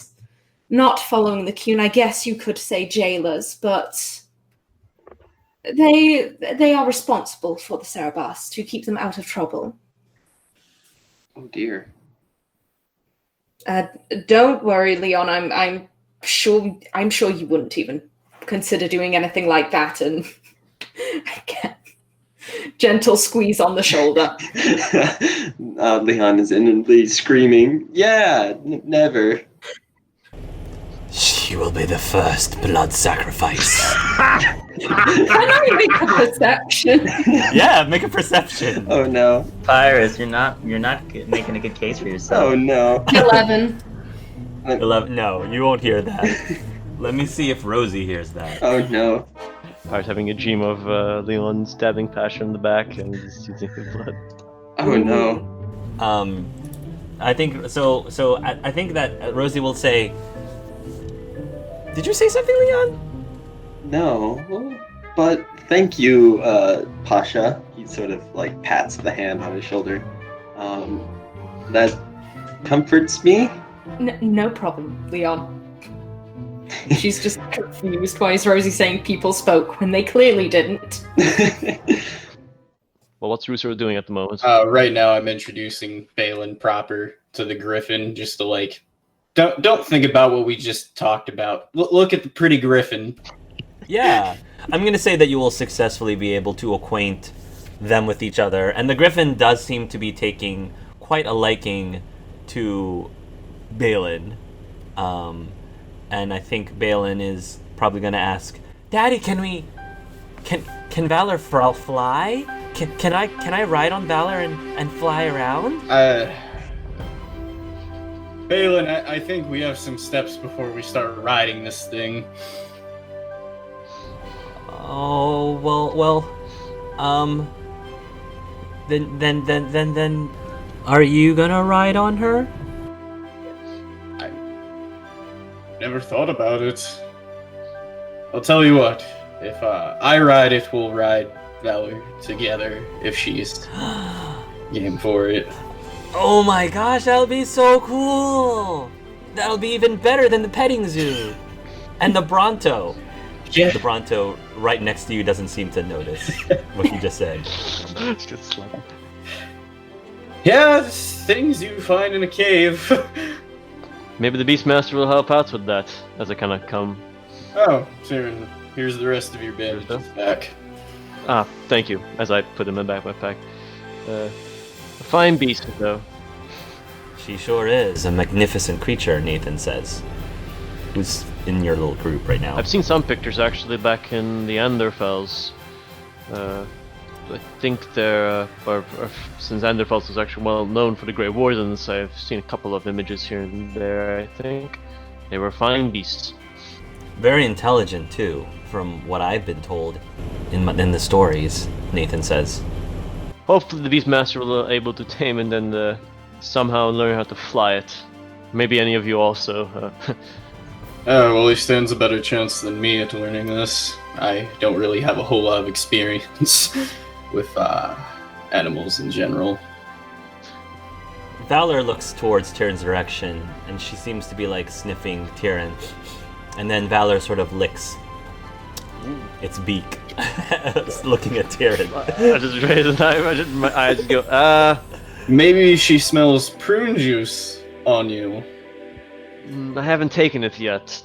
not following the Cune. I guess you could say jailers, but they are responsible for the Cerebas to keep them out of trouble. Oh dear. Don't worry, Leon. I'm sure you wouldn't even consider doing anything like that. And again, gentle squeeze on the shoulder. Leon is inwardly screaming, "Yeah, never." She will be the first blood sacrifice. Can I make a perception? Yeah, make a perception. Oh no. Pyrus, you're not making a good case for yourself. Oh no. 11. 11. No, you won't hear that. Let me see if Rosie hears that. Oh no. I was having a dream of Leon stabbing Pasha in the back and just using the blood. Oh no. I think so. I think that Rosie will say. Did you say something, Leon? No. But thank you, Pasha. He sort of like pats the hand on his shoulder. That comforts me. No problem, Leon. She's just confused. Why is Rosie saying people spoke when they clearly didn't? Well, what's Russo doing at the moment? Right now, I'm introducing Balen proper to the Griffin, just to like, don't think about what we just talked about. Look at the pretty Griffin. Yeah, I'm going to say that you will successfully be able to acquaint them with each other, and the Griffin does seem to be taking quite a liking to Balen. And I think Balen is probably going to ask, Daddy, can Valor fly? Can I ride on Valor and fly around? Balen, I think we have some steps before we start riding this thing. Oh, then are you gonna ride on her? I never thought about it. I'll tell you what, if I ride it, we'll ride Valor together if she's game for it. Oh my gosh, that'll be so cool! That'll be even better than the petting zoo! And the Bronto. Yeah. The Bronto right next to you doesn't seem to notice what you just said. Just slap. Yeah, things you find in a cave. Maybe the Beastmaster will help out with that as I kind of come. Oh, Siren, here's the rest of your bandages back. Ah, thank you. As I put them in my backpack. A fine beast, though. She sure is. A magnificent creature, Nathan says. Who's in your little group right now? I've seen some pictures actually back in the Anderfels. I think they're, or since Anderfels was actually well known for the Grey Wardens, I've seen a couple of images here and there, I think. They were fine beasts. Very intelligent, too, from what I've been told in the stories, Nathan says. Hopefully the Beastmaster will be able to tame and then somehow learn how to fly it. Maybe any of you also. Oh, well, he stands a better chance than me at learning this. I don't really have a whole lot of experience with animals in general. Valor looks towards Tyrion's direction, and she seems to be like sniffing Tyrion. And then Valor sort of licks its beak, looking at Tyrion. I just raise an eye, my eyes go, Maybe she smells prune juice on you. I haven't taken it yet,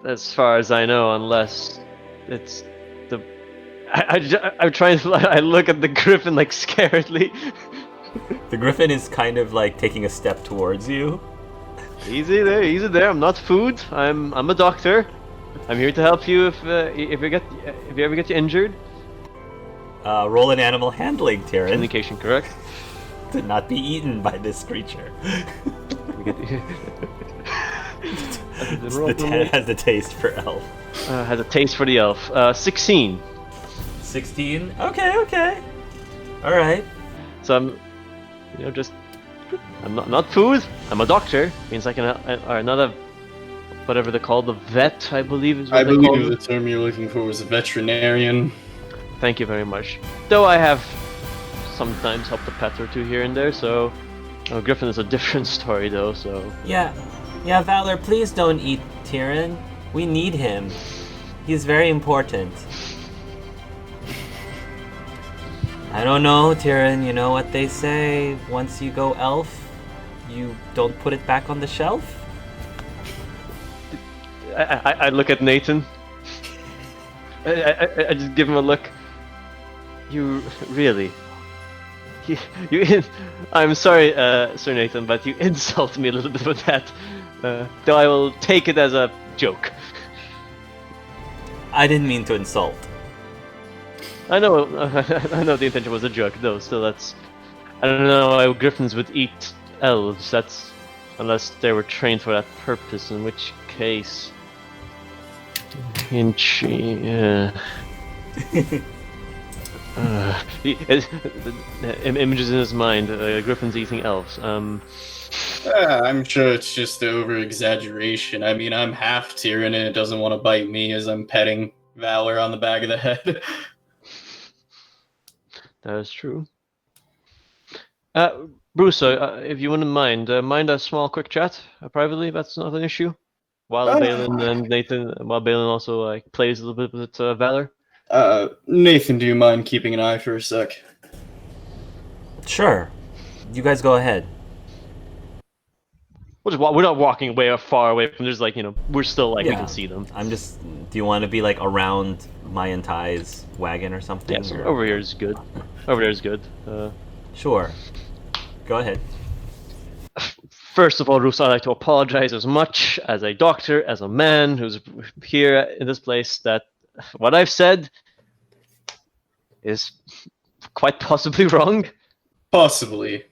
as far as I know, unless it's the. I'm trying to. I look at the Griffin like scaredly. The Griffin is kind of like taking a step towards you. Easy there, easy there. I'm not food. I'm a doctor. I'm here to help you if you ever get injured. Roll an animal handling, Tyrion. Communication, correct? To not be eaten by this creature. Has the taste for elf. Has a taste for the elf. 16. 16? Okay. Alright. So I'm, I'm not food. I'm a doctor. Means I can, or not a, whatever they call the vet, I believe is what they call the term you're looking for was a veterinarian. Thank you very much. Though I have sometimes helped a pet or two here and there, so Griffin is a different story though, so... Yeah, Valor, please don't eat Tyrion. We need him. He's very important. I don't know, Tyrion, you know what they say, once you go elf, you don't put it back on the shelf? I look at Nathan. I just give him a look. You really... I'm sorry, Sir Nathan, but you insult me a little bit with that. Though I will take it as a joke. I didn't mean to insult. I know the intention was a joke, though. Still, that's... I don't know why Griffins would eat elves. That's... Unless they were trained for that purpose, in which case... yeah. Images in his mind. Griffins eating elves. I'm sure it's just over-exaggeration. I mean, I'm half Tyrion and it doesn't want to bite me as I'm petting Valor on the back of the head. That is true. Bruce, if you wouldn't mind, mind a small quick chat privately. If that's not an issue. While Balen and Nathan, while Balen also plays a little bit with Valor. Nathan, do you mind keeping an eye for a sec? Sure. You guys go ahead. We're not walking away far away from. There's we're still we can see them. I'm just. Do you want to be around my and Ty's wagon or something? Yes, or? Over here is good. Over there is good. Sure. Go ahead. First of all, Roos, I'd like to apologize as much as a doctor, as a man who's here in this place, that what I've said is quite possibly wrong. Possibly.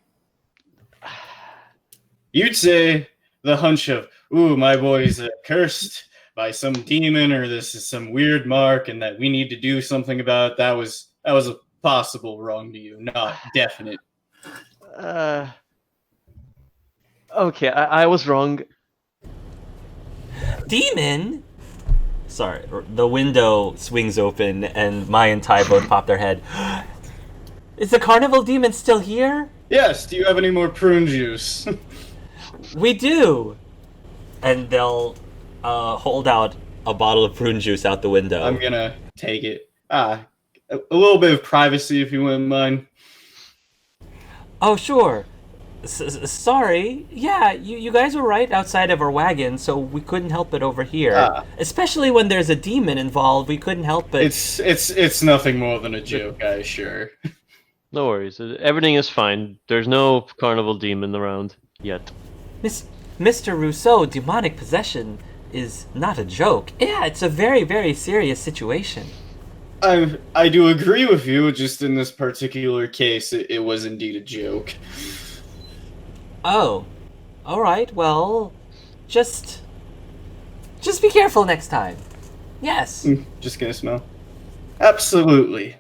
You'd say the hunch of, ooh, my boy's cursed by some demon, or this is some weird mark, and that we need to do something about it. That was a possible wrong to you, not definite. Okay, I was wrong. Demon? Sorry, the window swings open and Mai and Tai both pop their head. Is the carnival demon still here? Yes, do you have any more prune juice? We do! And they'll hold out a bottle of prune juice out the window. I'm gonna take it. A little bit of privacy, if you wouldn't mind. Oh, sure. Sorry. Yeah, you guys were right outside of our wagon, so we couldn't help it over here. Especially when there's a demon involved, we couldn't help it. It's nothing more than a joke, I assure. No worries. Everything is fine. There's no carnival demon around yet. Mr. Rousseau, demonic possession is not a joke. Yeah, it's a very, very serious situation. I do agree with you, just in this particular case, it was indeed a joke. Oh. Alright, well, just be careful next time. Yes. Just gonna smell. Absolutely.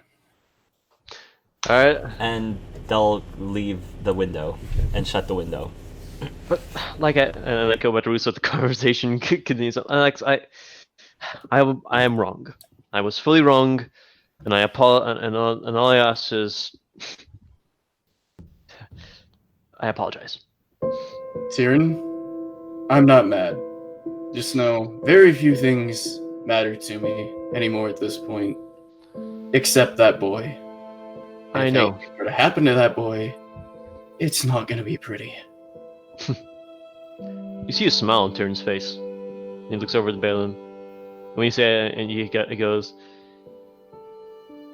Alright. And they'll leave the window and shut the window. But I go back to Russo, the conversation continues. I am wrong. I was fully wrong, and I apologize. And all I ask is, I apologize. Tyrion, I'm not mad. Just know, very few things matter to me anymore at this point, except that boy. I know. If were to happen to that boy, it's not gonna be pretty. You see a smile on Tyrion's face. He looks over at Balen. When you say it, and he goes,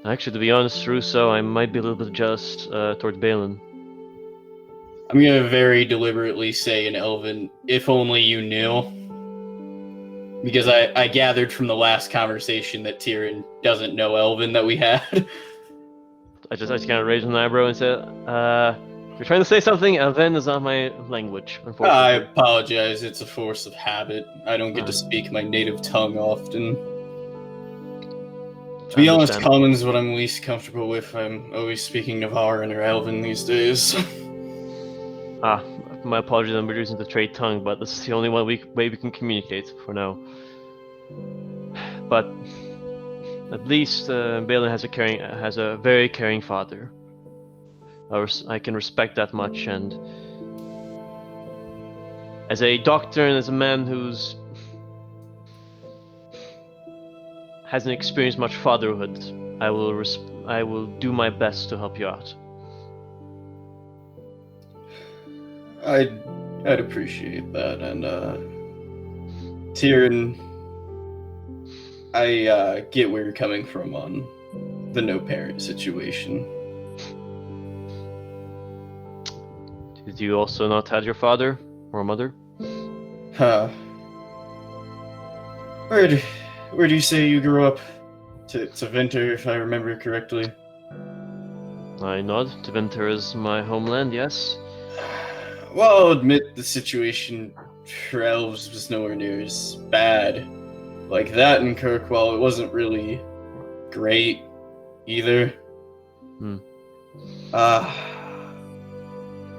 actually, to be honest, Russo, I might be a little bit jealous towards Balen. I'm gonna very deliberately say in Elven, if only you knew. Because I gathered from the last conversation that Tyrion doesn't know Elven that we had. I just kind of raised an eyebrow and said, you're trying to say something, Elven is not my language, unfortunately. I apologize, it's a force of habit. I don't get to speak my native tongue often. To be honest, Common's what I'm least comfortable with. I'm always speaking Navaran or Elven these days. My apologies, I'm reducing the trade tongue, but this is the only way we can communicate for now. But at least Balen has a very caring father. I can respect that much, and as a doctor and as a man who's hasn't experienced much fatherhood, I will do my best to help you out. I'd appreciate that, and Tyrion, I get where you're coming from on the no parent situation. Did you also not have your father or mother? Huh. Where do you say you grew up? To Vinter, if I remember correctly. I nod. Tevinter is my homeland, yes. Well, I'll admit the situation for elves was nowhere near as bad. Like that in Kirkwall, it wasn't really great either.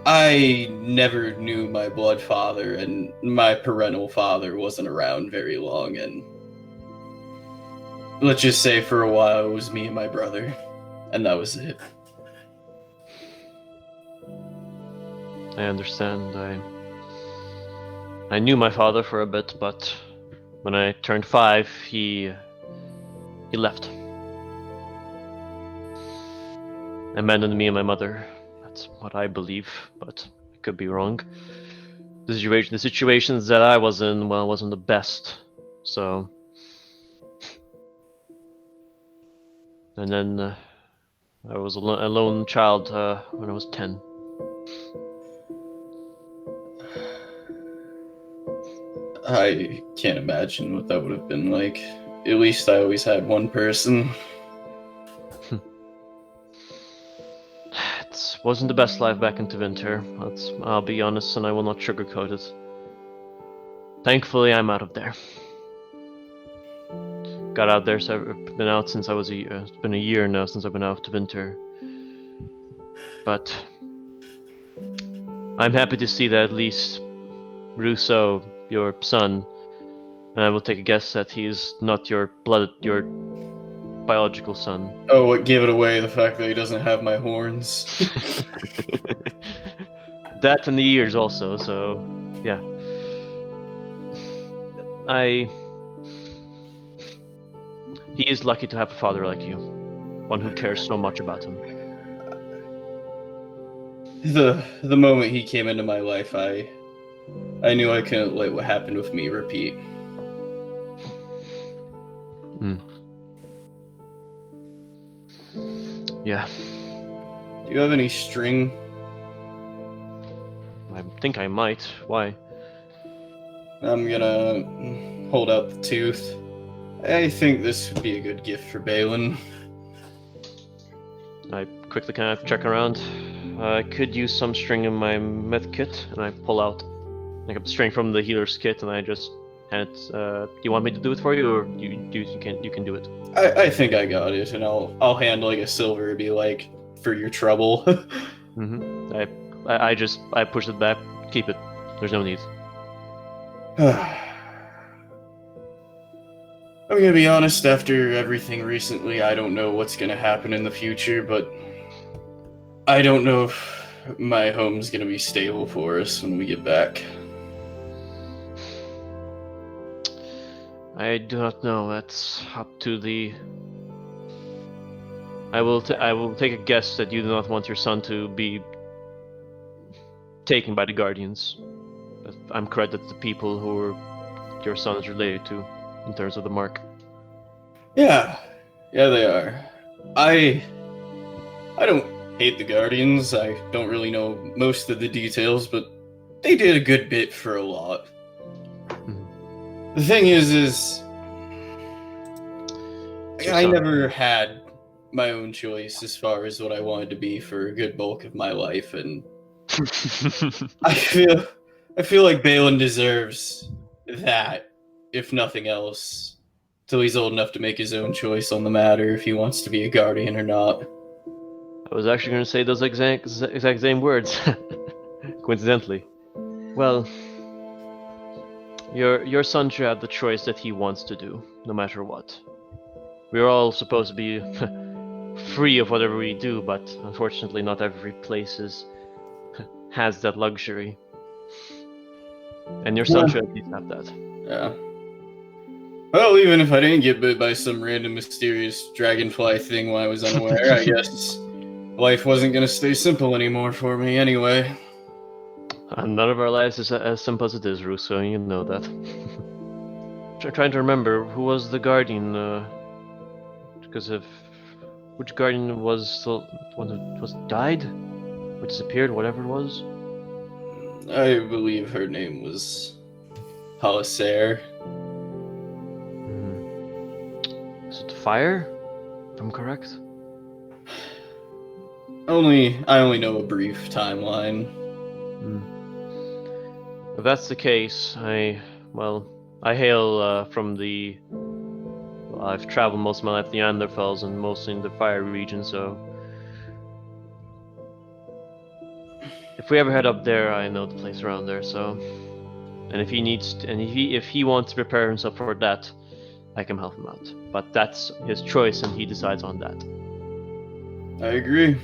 I never knew my blood father, and my parental father wasn't around very long, and let's just say for a while it was me and my brother, and that was it. I understand. I knew my father for a bit, but when I turned 5, he left. Abandoned me and my mother. That's what I believe, but I could be wrong. The situations that I was in, well, wasn't the best. So, and then I was a lone child when I was 10. I can't imagine what that would have been like. At least I always had one person. It wasn't the best life back into winter. I'll be honest, and I will not sugarcoat it. Thankfully, I'm out of there. Got out there, so I've been out since I was it's been a year now since I've been out to winter. But I'm happy to see that at least Russo, your son, and I will take a guess that he's not your biological son. Oh, what gave it away? The fact that he doesn't have my horns. That and the ears also, so yeah. He is lucky to have a father like you. One who cares so much about him. The moment he came into my life, I knew I couldn't let what happened with me repeat. Yeah. Do you have any string? I think I might. Why? I'm gonna hold out the tooth. I think this would be a good gift for Balen. I quickly kind of check around. I could use some string in my med kit, and I pull out like a string from the healer's kit, and I just hand it. Do you want me to do it for you, or you can do it? I think I got it, and I'll hand like a silver, be like, for your trouble. Mm-hmm. I push it back. Keep it. There's no need. I'm gonna be honest, after everything recently, I don't know what's gonna happen in the future, but I don't know if my home's gonna be stable for us when we get back. I do not know. That's up to the... I will take a guess that you do not want your son to be taken by the Guardians. But I'm correct that the people who your son is related to, in terms of the mark. Yeah, they are. I don't hate the Guardians. I don't really know most of the details, but they did a good bit for a lot. The thing is I never had my own choice as far as what I wanted to be for a good bulk of my life, and I feel like Balen deserves that, if nothing else, till he's old enough to make his own choice on the matter if he wants to be a guardian or not. I was actually going to say those exact same words, coincidentally. Well, your son should have the choice that he wants to do, no matter what. We're all supposed to be free of whatever we do, but unfortunately not every place has that luxury. And your son should at least have that. Yeah. Well, even if I didn't get bit by some random mysterious dragonfly thing while I was unaware, I guess life wasn't going to stay simple anymore for me anyway. None of our lives is as simple as it is, Russo, you know that. Trying to remember, who was the guardian, because of... Which guardian was the one who died? Who disappeared, whatever it was? I believe her name was Halisair. Is it fire? If I'm correct? I only know a brief timeline. If that's the case, I hail from the... Well, I've traveled most of my life the Neanderthals and mostly in the fire region, so... If we ever head up there, I know the place around there, so... And if he wants to prepare himself for that, I can help him out. But that's his choice and he decides on that. I agree.